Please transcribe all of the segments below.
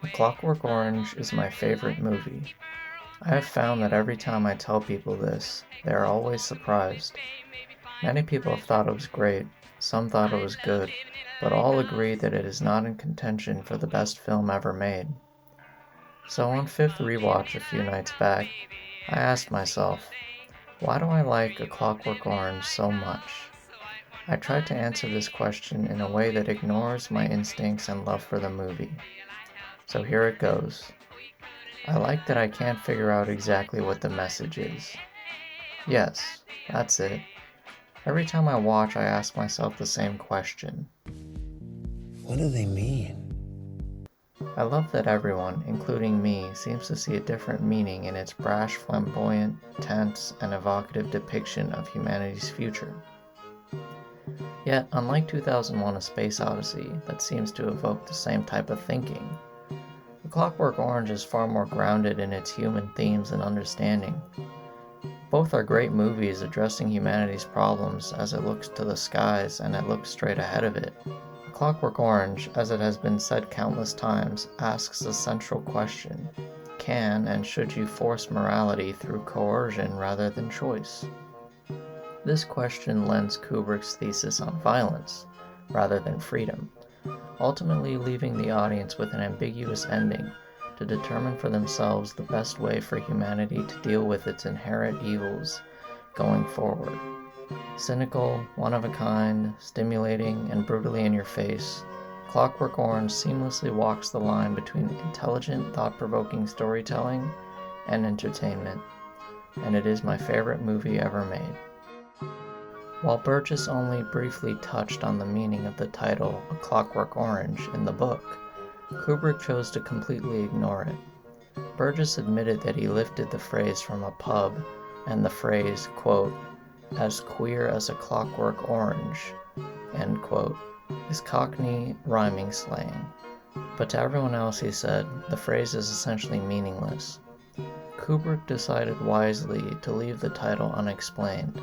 A Clockwork Orange is my favorite movie. I have found that every time I tell people this, they are always surprised. Many people have thought it was great, some thought it was good, but all agree that it is not in contention for the best film ever made. So on fifth rewatch a few nights back, I asked myself, why do I like A Clockwork Orange so much? I tried to answer this question in a way that ignores my instincts and love for the movie. So here it goes. I like that I can't figure out exactly what the message is. Yes, that's it. Every time I watch, I ask myself the same question. What do they mean? I love that everyone, including me, seems to see a different meaning in its brash, flamboyant, tense, and evocative depiction of humanity's future. Yet, unlike 2001: A Space Odyssey, that seems to evoke the same type of thinking, A Clockwork Orange is far more grounded in its human themes and understanding. Both are great movies addressing humanity's problems as it looks to the skies and it looks straight ahead of it. A Clockwork Orange, as it has been said countless times, asks the central question: can and should you force morality through coercion rather than choice? This question lends Kubrick's thesis on violence, rather than freedom, ultimately leaving the audience with an ambiguous ending to determine for themselves the best way for humanity to deal with its inherent evils going forward. Cynical, one-of-a-kind, stimulating, and brutally in your face, Clockwork Orange seamlessly walks the line between intelligent, thought-provoking storytelling and entertainment, and it is my favorite movie ever made. While Burgess only briefly touched on the meaning of the title A Clockwork Orange in the book, Kubrick chose to completely ignore it. Burgess admitted that he lifted the phrase from a pub, and the phrase, quote, as queer as a clockwork orange, end quote, is Cockney rhyming slang. But to everyone else, he said, the phrase is essentially meaningless. Kubrick decided wisely to leave the title unexplained.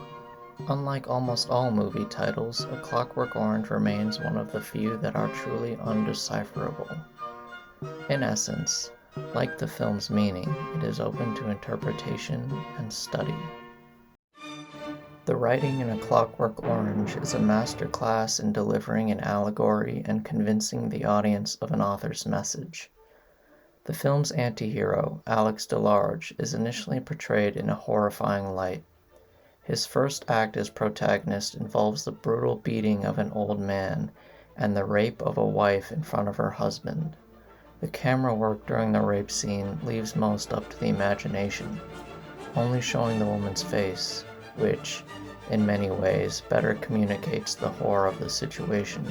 Unlike almost all movie titles, A Clockwork Orange remains one of the few that are truly undecipherable. In essence, like the film's meaning, it is open to interpretation and study. The writing in A Clockwork Orange is a masterclass in delivering an allegory and convincing the audience of an author's message. The film's anti-hero, Alex DeLarge, is initially portrayed in a horrifying light. His first act as protagonist involves the brutal beating of an old man and the rape of a wife in front of her husband. The camera work during the rape scene leaves most up to the imagination, only showing the woman's face, which, in many ways, better communicates the horror of the situation,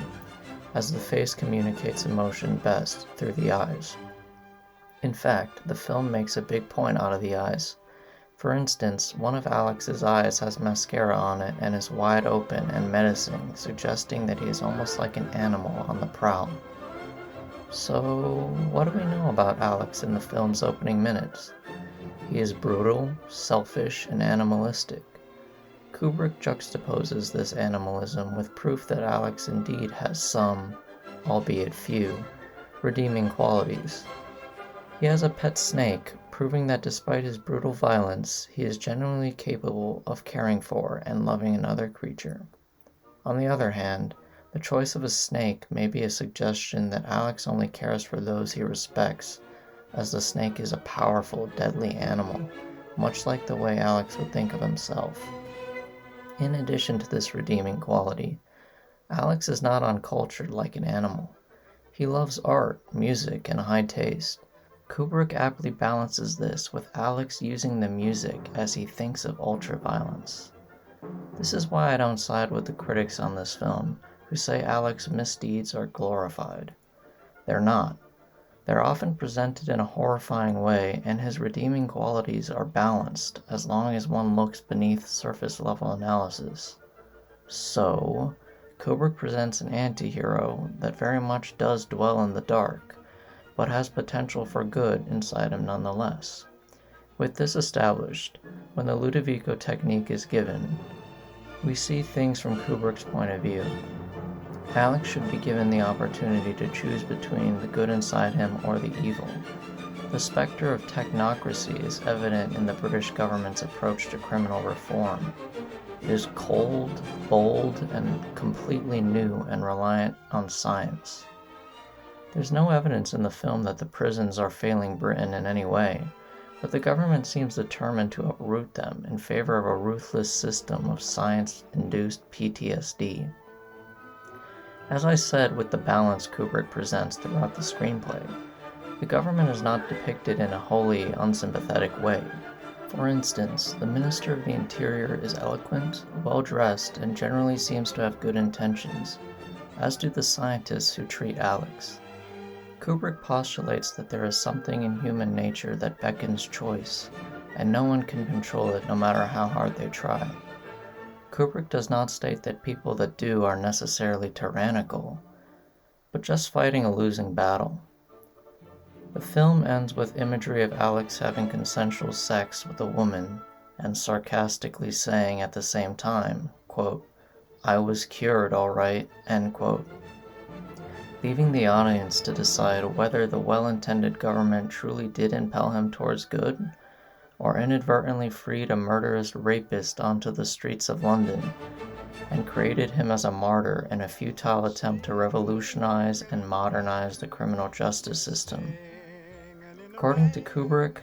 as the face communicates emotion best through the eyes. In fact, the film makes a big point out of the eyes. For instance, one of Alex's eyes has mascara on it and is wide open and menacing, suggesting that he is almost like an animal on the prowl. So, what do we know about Alex in the film's opening minutes? He is brutal, selfish, and animalistic. Kubrick juxtaposes this animalism with proof that Alex indeed has some, albeit few, redeeming qualities. He has a pet snake, proving that despite his brutal violence, he is genuinely capable of caring for and loving another creature. On the other hand, the choice of a snake may be a suggestion that Alex only cares for those he respects, as the snake is a powerful, deadly animal, much like the way Alex would think of himself. In addition to this redeeming quality, Alex is not uncultured like an animal. He loves art, music, and high taste. Kubrick aptly balances this with Alex using the music as he thinks of ultraviolence. This is why I don't side with the critics on this film, who say Alex's misdeeds are glorified. They're not. They're often presented in a horrifying way, and his redeeming qualities are balanced as long as one looks beneath surface-level analysis. So, Kubrick presents an anti-hero that very much does dwell in the dark, but has potential for good inside him nonetheless. With this established, when the Ludovico technique is given, we see things from Kubrick's point of view. Alex should be given the opportunity to choose between the good inside him or the evil. The specter of technocracy is evident in the British government's approach to criminal reform. It is cold, bold, and completely new and reliant on science. There's no evidence in the film that the prisons are failing Britain in any way, but the government seems determined to uproot them in favor of a ruthless system of science-induced PTSD. As I said with the balance Kubrick presents throughout the screenplay, the government is not depicted in a wholly unsympathetic way. For instance, the Minister of the Interior is eloquent, well-dressed, and generally seems to have good intentions, as do the scientists who treat Alex. Kubrick postulates that there is something in human nature that beckons choice, and no one can control it no matter how hard they try. Kubrick does not state that people that do are necessarily tyrannical, but just fighting a losing battle. The film ends with imagery of Alex having consensual sex with a woman and sarcastically saying at the same time, quote, "I was cured all right," end quote, leaving the audience to decide whether the well-intended government truly did impel him towards good, or inadvertently freed a murderous rapist onto the streets of London, and created him as a martyr in a futile attempt to revolutionize and modernize the criminal justice system. According to Kubrick,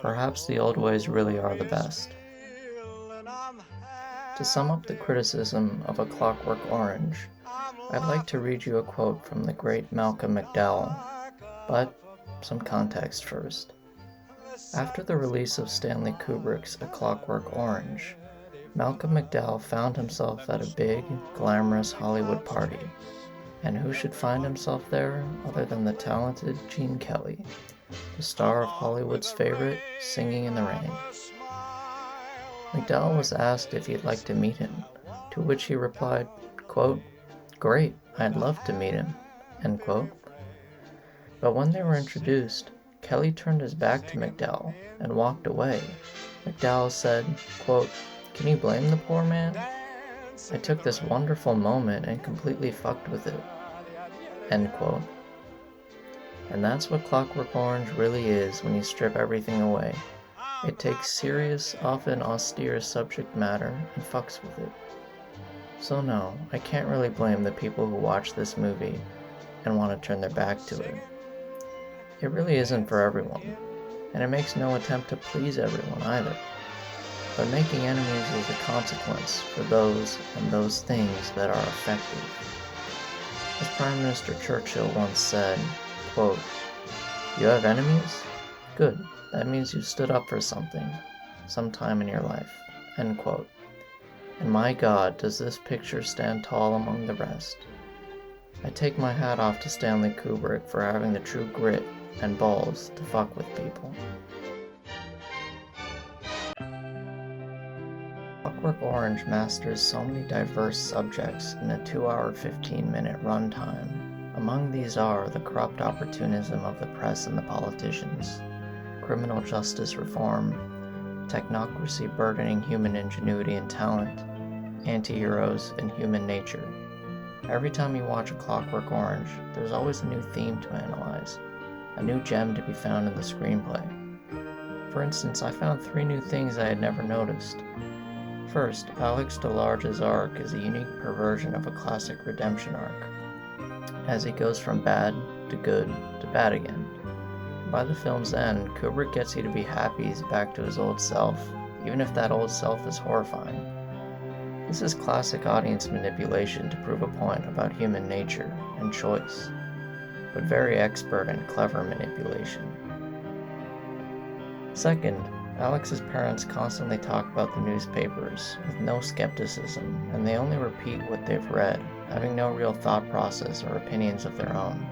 perhaps the old ways really are the best. To sum up the criticism of A Clockwork Orange, I'd like to read you a quote from the great Malcolm McDowell, but some context first. After the release of Stanley Kubrick's A Clockwork Orange, Malcolm McDowell found himself at a big, glamorous Hollywood party, and who should find himself there other than the talented Gene Kelly, the star of Hollywood's favorite, Singing in the Rain. McDowell was asked if he'd like to meet him, to which he replied, quote, "Great, I'd love to meet him," end quote. But when they were introduced, Kelly turned his back to McDowell and walked away. McDowell said, quote, "Can you blame the poor man? I took this wonderful moment and completely fucked with it," end quote. And that's what Clockwork Orange really is when you strip everything away. It takes serious, often austere subject matter and fucks with it. So no, I can't really blame the people who watch this movie and want to turn their back to it. It really isn't for everyone, and it makes no attempt to please everyone either. But making enemies is a consequence for those and those things that are effective. As Prime Minister Churchill once said, quote, "You have enemies? Good, that means you stood up for something, sometime in your life," end quote. And my God, does this picture stand tall among the rest. I take my hat off to Stanley Kubrick for having the true grit and balls to fuck with people. Clockwork Orange masters so many diverse subjects in a 2-hour 15-minute runtime. Among these are the corrupt opportunism of the press and the politicians, criminal justice reform, technocracy burdening human ingenuity and talent, anti-heroes, and human nature. Every time you watch A Clockwork Orange, there's always a new theme to analyze, a new gem to be found in the screenplay. For instance, I found 3 new things I had never noticed. First, Alex DeLarge's arc is a unique perversion of a classic redemption arc, as he goes from bad to good to bad again. By the film's end, Kubrick gets you to be happy he's back to his old self, even if that old self is horrifying. This is classic audience manipulation to prove a point about human nature and choice. but very expert in clever manipulation. Second, Alex's parents constantly talk about the newspapers with no skepticism, and they only repeat what they've read, having no real thought process or opinions of their own.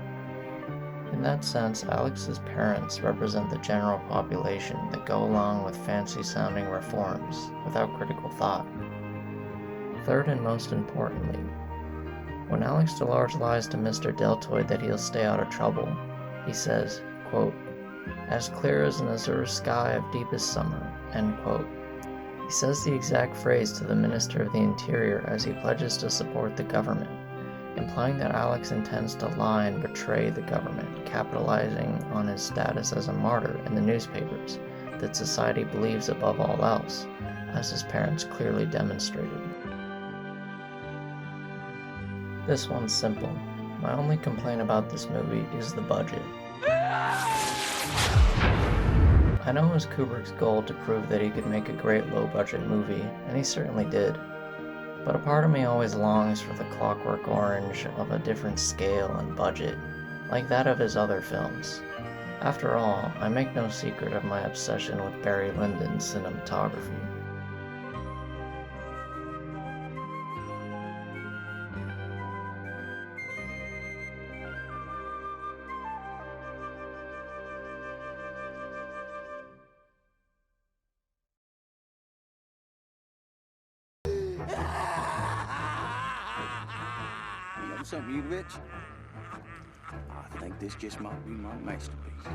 In that sense, Alex's parents represent the general population that go along with fancy-sounding reforms without critical thought. Third and most importantly, when Alex DeLarge lies to Mr. Deltoid that he'll stay out of trouble, he says, quote, "as clear as an azure sky of deepest summer," end quote. He says the exact phrase to the Minister of the Interior as he pledges to support the government, implying that Alex intends to lie and betray the government, capitalizing on his status as a martyr in the newspapers that society believes above all else, as his parents clearly demonstrated. This one's simple. My only complaint about this movie is the budget. I know it was Kubrick's goal to prove that he could make a great low-budget movie, and he certainly did. But a part of me always longs for the Clockwork Orange of a different scale and budget, like that of his other films. After all, I make no secret of my obsession with Barry Lyndon's cinematography. You know something, you rich? I think this just might be my masterpiece.